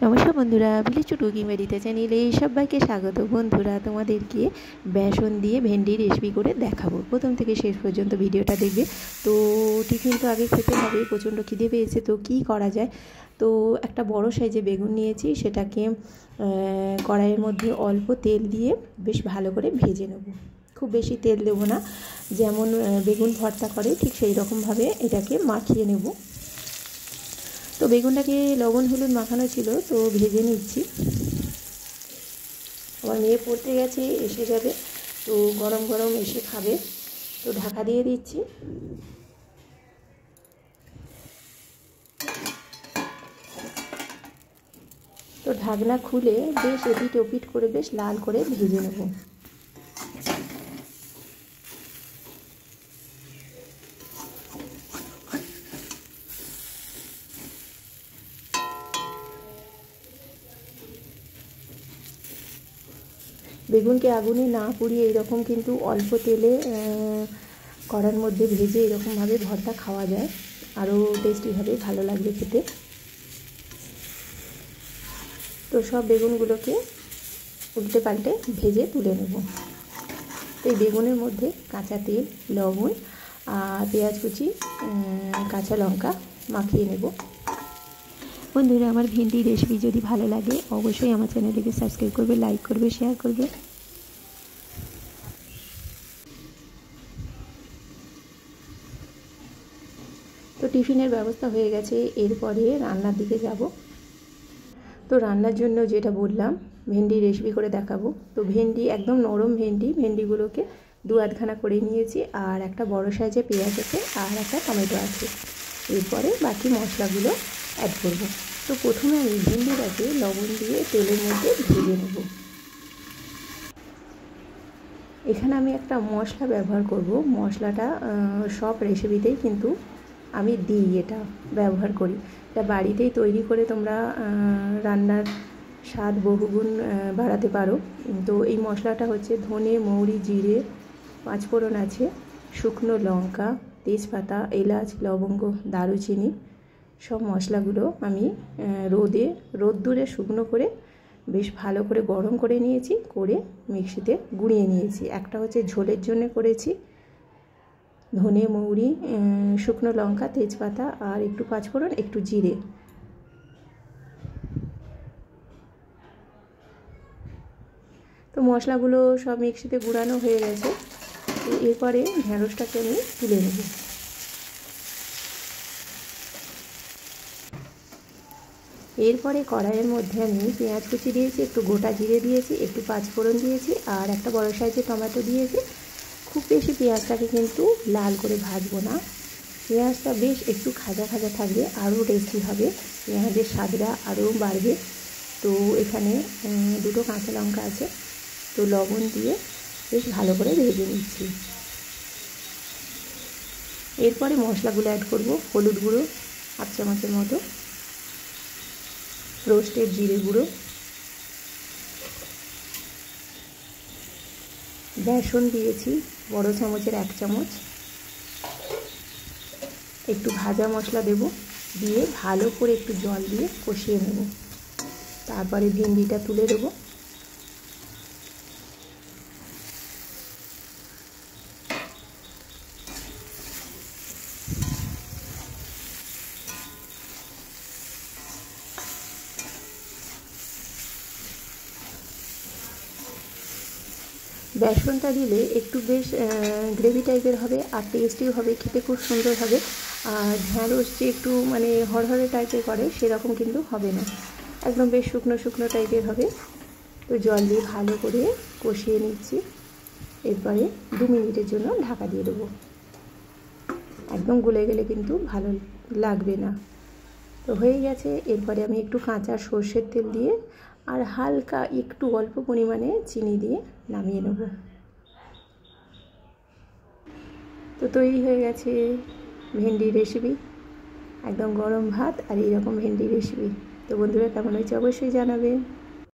নমস্কার বন্ধুরা, village to cooking বাড়িতে চ্যানেলে সবাইকে স্বাগত। বন্ধুরা, তোমাদেরকে বেসন দিয়ে ভেন্ডি রেসিপি করে দেখাবো। প্রথম থেকে শেষ পর্যন্ত ভিডিওটা দেখবে। তো টিফিন তো আগে খেতে হবে, প্রচণ্ড খিদে পেয়েছে, তো কী করা যায়। তো একটা বড় সাইজে বেগুন নিয়েছি, সেটাকে কড়াইয়ের মধ্যে অল্প তেল দিয়ে বেশ ভালো করে ভেজে নেব। খুব বেশি তেল দেবো না, যেমন বেগুন ভর্তা করে ঠিক সেই রকমভাবে এটাকে মাখিয়ে নেব। তো বেগুনটাকে লবণ হলুদ মাখানো ছিল, তো ভেজে নিচ্ছি। আমার মেয়ে পড়তে গেছে, এসে যাবে, তো গরম গরম এসে খাবে, তো ঢাকা দিয়ে দিচ্ছি। তো ঢাকনা খুলে বেশ এপিট ওপিট করে বেশ লাল করে ভেজে নেব। বেগুনকে আগুনে না পুড়িয়ে এরকম কিন্তু অল্প তেলে কড়ার মধ্যে ভেজে এরকমভাবে ভর্তা খাওয়া যায়, আরও টেস্টি হবে, ভালো লাগবে খেতে। তো সব বেগুনগুলোকে উল্টে পাল্টে ভেজে তুলে নেব। তো এই বেগুনের মধ্যে কাঁচা তেল, লবণ আর পেঁয়াজ কুচি, কাঁচা লঙ্কা মাখিয়ে নেব। বন্ধুরা, আমার ভেন্ডি রেসিপি যদি ভালো লাগে অবশ্যই আমার চ্যানেলটিকে সাবস্ক্রাইব করবে, লাইক করবে, শেয়ার করবে। তো টিফিনের ব্যবস্থা হয়ে গেছে, এরপরে রান্নার দিকে যাব। তো রান্নার জন্য যেটা বললাম, ভেন্ডি রেসিপি করে দেখাবো। তো ভেন্ডি একদম নরম ভেন্ডিগুলোকে দু আধখানা করে নিয়েছি, আর একটা বড় সাইজে পেঁয়াজ আছে, আর একটা টমেটো আছে। এরপরে বাকি মশলাগুলো অ্যাড করব। তো প্রথমে আমি ভেন্ডিটাকে লবণ দিয়ে তেলের মধ্যে ভেজে নেব। এখানে আমি একটা মশলা ব্যবহার করব। মশলাটা সব রেসিপিতেই কিন্তু আমি দিই, এটা ব্যবহার করি। এটা বাড়িতেই তৈরি করে তোমরা রান্নার স্বাদ বহুগুণ বাড়াতে পারো। তো এই মশলাটা হচ্ছে ধনে, মৌরি, জিরে, পাঁচফোড়ন আছে, শুকনো লঙ্কা, তেজপাতা, এলাচ, লবঙ্গ, দারুচিনি, সব মশলাগুলো আমি রোদ্দুরে শুকনো করে বেশ ভালো করে গরম করে নিয়েছি, করে মিক্সিতে গুঁড়িয়ে নিয়েছি। একটা হচ্ছে ঝোলের জন্য করেছি, ধনে, মৌরি, শুকনো লঙ্কা, তেজপাতা আর একটু পাঁচফোড়ন, একটু জিরে। তো মশলাগুলো সব মিক্সিতে গুঁড়ানো হয়ে গেছে। এরপরে ঢেঁড়সটাকে আমি তুলে নেব। এরপরে কড়াইয়ের মধ্যে আমি পেঁয়াজ কুচি দিয়েছি, একটু গোটা জিরে দিয়েছি, একটু পাঁচফোড়ন দিয়েছি, আর একটা বড় সাইজের টমেটো দিয়েছি। খুব বেশি পেঁয়াজটাকে কিন্তু লাল করে ভাজবো না, পেঁয়াজটা বেশ একটু খাজা খাজা থাকবে, আরও টেস্টি হবে, পেঁয়াজের স্বাদটা আরও বাড়বে। তো এখানে দুটো কাঁচা লঙ্কা আছে, তো লবণ দিয়ে বেশ ভালো করে ভেজে নিচ্ছি। এরপরে মশলাগুলো অ্যাড করব। হলুদ গুঁড়ো হাফ চামচের মতো, রোস্টেড জিরে গুঁড়ো, বেসন দিয়েছি বড় চামচের 1 চামচ, একটু ভাজা মশলা দেব, দিয়ে ভালো করে একটু জল দিয়ে কষিয়ে নেব। তারপরে ভেন্ডিটা তুলে দেবো। বেসনটা দিলে একটু বেশ গ্রেভি টাইপের হবে, আর টেস্টিও হবে, খেতে খুব সুন্দর হবে। আর ঢ্যাঁড়স যে একটু মানে হরহরে টাইপের করে সেরকম কিন্তু হবে না, একদম বেশ শুকনো শুকনো টাইপের হবে। তো জল দিয়ে ভালো করে কষিয়ে নিচ্ছি। এরপরে 2 মিনিটের জন্য ঢাকা দিয়ে দেবো। একদম গলে গেলে কিন্তু ভালো লাগবে না। তো হয়ে গেছে। এরপরে আমি একটু কাঁচা সর্ষের তেল দিয়ে আর হালকা একটু অল্প পরিমাণে চিনি দিয়ে নামিয়ে নেব। তো তৈরি হয়ে গেছে ভেন্ডি রেসিপি, একদম গরম ভাত আর এইরকম ভেন্ডি রেসিপি। তো বন্ধুরা, কেমন হয়েছে অবশ্যই জানাবে।